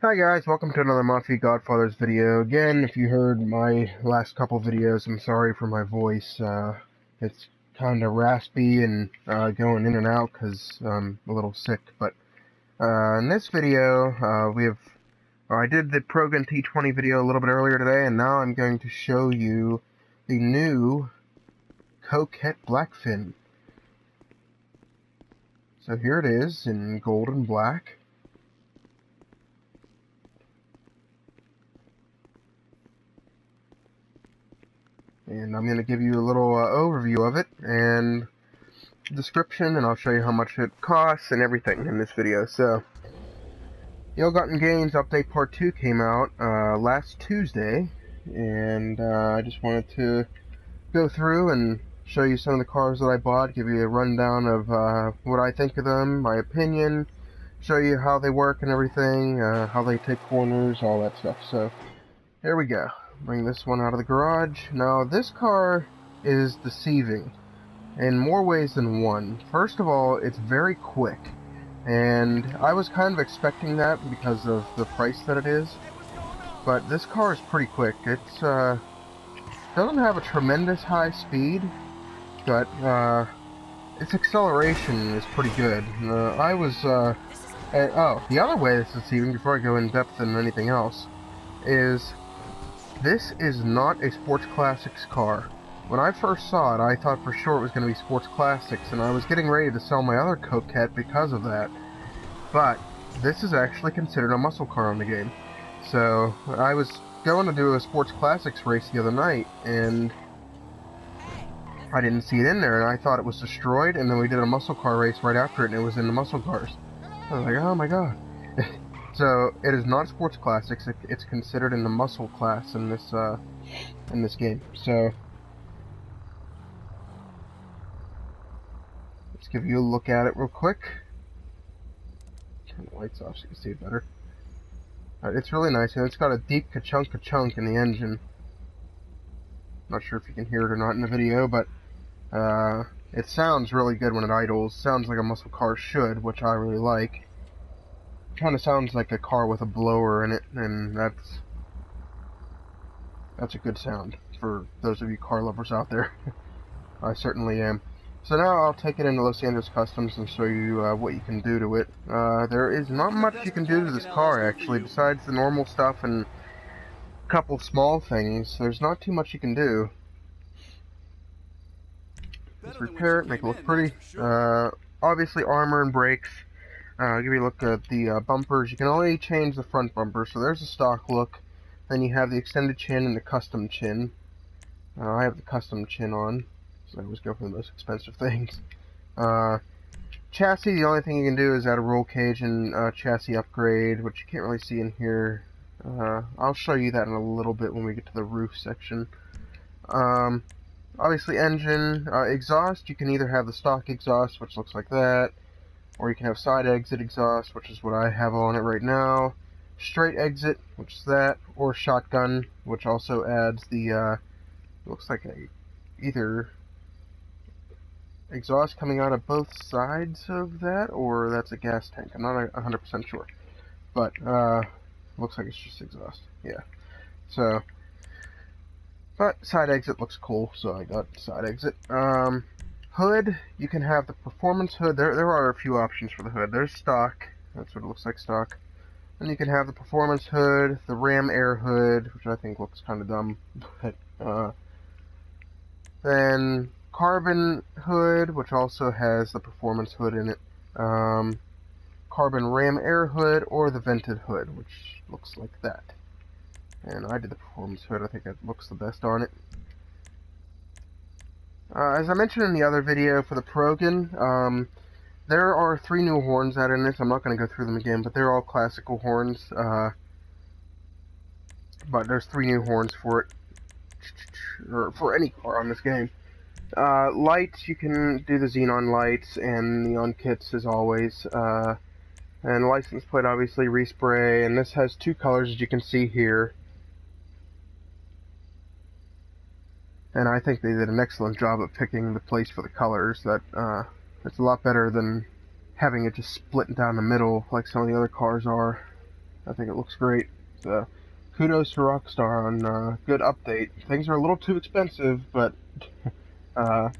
Hi guys, welcome to another Mafia Godfathers video. Again, if you heard my last couple videos, I'm sorry for my voice. It's kind of raspy and going in and out because I'm a little sick. But in this video, I did the Progan T20 video a little bit earlier today, and now I'm going to show you the new Coquette BlackFin. So here it is in gold and black. And I'm going to give you a little overview of it and description, and I'll show you how much it costs and everything in this video. So, Ill-Gotten Gains Update Part 2 came out last Tuesday, and I just wanted to go through and show you some of the cars that I bought, give you a rundown of what I think of them, my opinion, show you how they work and everything, how they take corners, all that stuff. So, here we go. Bring this one out of the garage. Now, this car is deceiving in more ways than one. First of all, it's very quick, and I was kind of expecting that because of the price that it is, but this car is pretty quick. It's doesn't have a tremendous high speed, but its acceleration is pretty good. The other way this is deceiving, before I go in depth in anything else, is this is not a Sports Classics car. When I first saw it, I thought for sure it was going to be Sports Classics, and I was getting ready to sell my other Coquette because of that. But this is actually considered a muscle car in the game. So I was going to do a Sports Classics race the other night, and I didn't see it in there, and I thought it was destroyed, and then we did a muscle car race right after it, and it was in the muscle cars. I was like, oh my god. So it is not Sports Classics. It's considered in the muscle class in this game. So let's give you a look at it real quick. Turn the lights off so you can see it better. It's really nice, and it's got a deep ka-chunk in the engine. Not sure if you can hear it or not in the video, but it sounds really good when it idles. Sounds like a muscle car should, which I really like. Kind of sounds like a car with a blower in it, and that's a good sound for those of you car lovers out there. I certainly am. So now I'll take it into Los Angeles Customs and show you what you can do to it. There is not much you can do to this car, actually, besides the normal stuff and a couple small things. There's not too much you can do. Just repair it, make it look pretty. Obviously armor and brakes. Give you a look at the bumpers. You can only change the front bumper, so there's a stock look. Then you have the extended chin and the custom chin. I have the custom chin on, so I always go for the most expensive things. Chassis, the only thing you can do is add a roll cage and chassis upgrade, which you can't really see in here. I'll show you that in a little bit when we get to the roof section. Obviously engine, exhaust, you can either have the stock exhaust, which looks like that, or you can have side exit exhaust, which is what I have on it right now, straight exit, which is that, or shotgun, which also adds the, looks like either exhaust coming out of both sides of that, or that's a gas tank. I'm not 100% sure, but looks like it's just exhaust. Yeah. So, but side exit looks cool, so I got side exit. Hood, you can have the performance hood. There are a few options for the hood. There's stock. That's what it looks like, stock. And you can have the performance hood, the ram air hood, which I think looks kind of dumb. But, then carbon hood, which also has the performance hood in it. Carbon ram air hood, or the vented hood, which looks like that. And I did the performance hood. I think it looks the best on it. As I mentioned in the other video for the Progan, there are 3 new horns added in this. I'm not going to go through them again, but they're all classical horns. But there's 3 new horns for it, or for any car on this game. Lights, you can do the xenon lights and neon kits as always. And license plate, obviously, respray, and this has 2 colors as you can see here. And I think they did an excellent job of picking the place for the colors. It's a lot better than having it just split down the middle like some of the other cars are. I think it looks great. So, kudos to Rockstar on good update. Things are a little too expensive, but I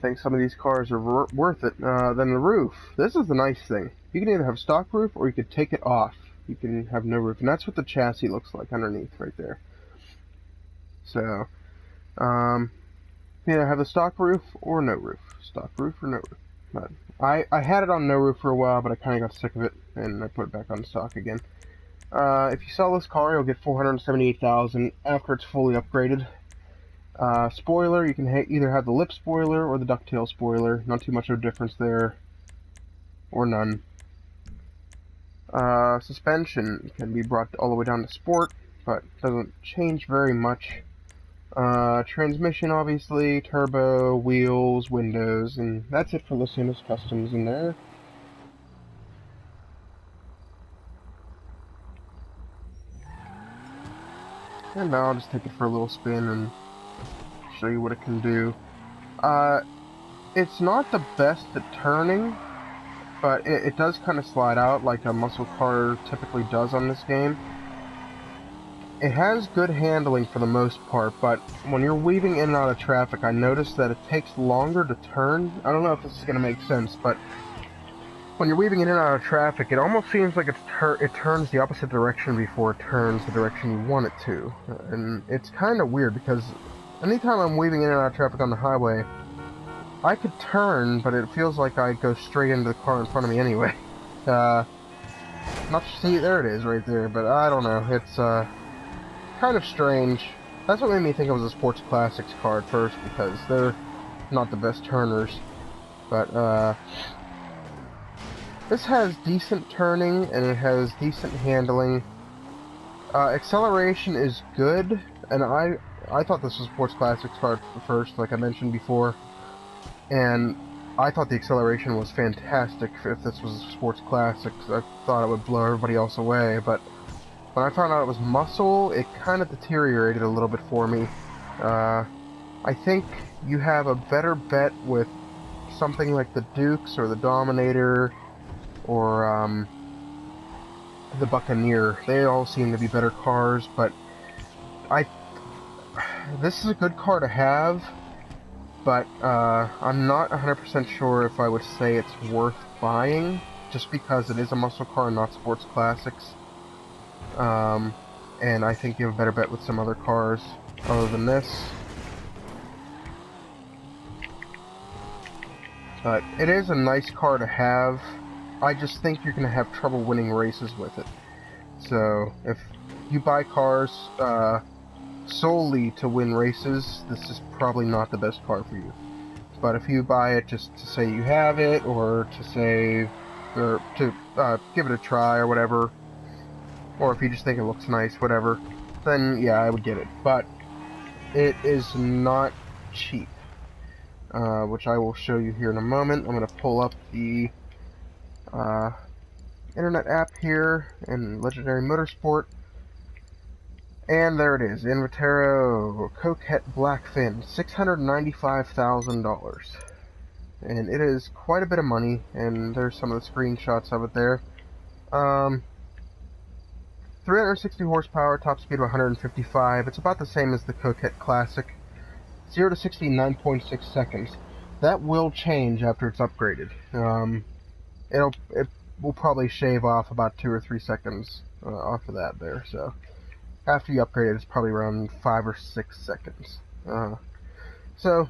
think some of these cars are worth it. Then the roof. This is the nice thing. You can either have stock roof or you could take it off. You can have no roof, and that's what the chassis looks like underneath right there. So, you either have the stock roof or no roof. Stock roof or no roof. But I had it on no roof for a while, but I kind of got sick of it, and I put it back on stock again. If you sell this car, you'll get $478,000 after it's fully upgraded. Spoiler, you can either have the lip spoiler or the ducktail spoiler. Not too much of a difference there, or none. Suspension can be brought all the way down to sport, but doesn't change very much. Transmission, obviously, turbo, wheels, windows, and that's it for Los Angeles Customs in there. And now I'll just take it for a little spin and show you what it can do. It's not the best at turning, but it does kind of slide out like a muscle car typically does on this game. It has good handling for the most part, but when you're weaving in and out of traffic, I noticed that it takes longer to turn. I don't know if this is going to make sense, but when you're weaving in and out of traffic, it almost seems like it turns the opposite direction before it turns the direction you want it to. And it's kind of weird, because anytime I'm weaving in and out of traffic on the highway, I could turn, but it feels like I go straight into the car in front of me anyway. See, there it is right there, but I don't know, it's kind of strange. That's what made me think it was a Sports Classics car at first, because they're not the best turners. But this has decent turning, and it has decent handling. Acceleration is good, and I thought this was a Sports Classics car at first, like I mentioned before. And I thought the acceleration was fantastic if this was a Sports Classics. I thought it would blow everybody else away, but when I found out it was muscle, it kind of deteriorated a little bit for me. I think you have a better bet with something like the Dukes or the Dominator or the Buccaneer. They all seem to be better cars, but this is a good car to have, but I'm not 100% sure if I would say it's worth buying, just because it is a muscle car, not Sports Classics. And I think you have a better bet with some other cars other than this. But it is a nice car to have. I just think you're going to have trouble winning races with it. So, if you buy cars solely to win races, this is probably not the best car for you. But if you buy it just to say you have it, or to say, or to give it a try or whatever, or if you just think it looks nice, whatever, then yeah, I would get it. But it is not cheap, which I will show you here in a moment. I'm going to pull up the internet app here in Legendary Motorsport, and there it is, Invetero Coquette BlackFin, $695,000. And it is quite a bit of money, and there's some of the screenshots of it there. 360 horsepower, top speed of 155. It's about the same as the Coquette Classic. 0 to 60 in 9.6 seconds. That will change after it's upgraded. It will probably shave off about 2 or 3 seconds off of that there. So after you upgrade it, it's probably around 5 or 6 seconds. So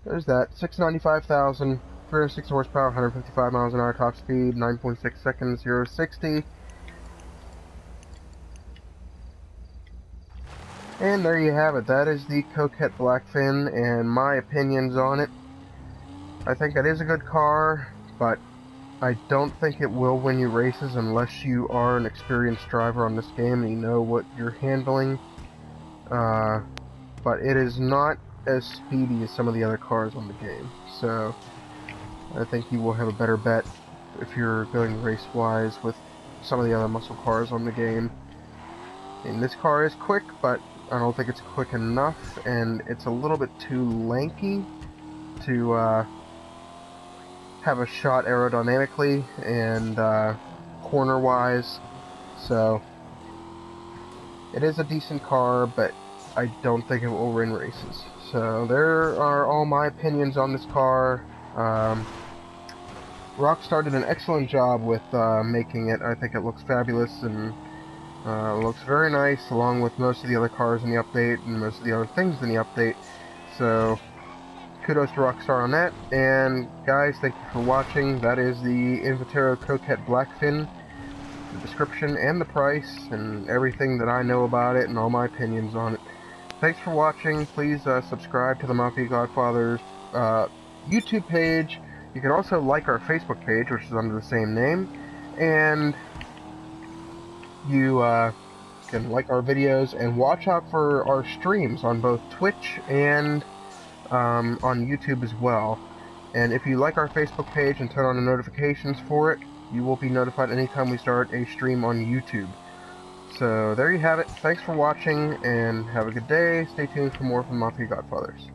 there's that. 695,000, 360 horsepower, 155 miles an hour, top speed, 9.6 seconds, 0 to 60. And there you have it. That is the Coquette BlackFin, and my opinions on it. I think it is a good car, but I don't think it will win you races unless you are an experienced driver on this game and you know what you're handling. But it is not as speedy as some of the other cars on the game. So I think you will have a better bet if you're going race-wise with some of the other muscle cars on the game. And this car is quick, but I don't think it's quick enough, and it's a little bit too lanky to have a shot aerodynamically, and corner-wise. So, it is a decent car, but I don't think it will win races. So, there are all my opinions on this car. Rockstar did an excellent job with making it. I think it looks fabulous and looks very nice, along with most of the other cars in the update and most of the other things in the update. So, kudos to Rockstar on that. And guys, thank you for watching. That is the Invetero Coquette BlackFin. The description and the price and everything that I know about it and all my opinions on it. Thanks for watching. Please subscribe to the Mafia Godfathers YouTube page. You can also like our Facebook page, which is under the same name, and you can like our videos and watch out for our streams on both Twitch and on YouTube as well. And if you like our Facebook page and turn on the notifications for it, you will be notified anytime we start a stream on YouTube. So there you have it. Thanks for watching and have a good day. Stay tuned for more from Mafia Godfathers.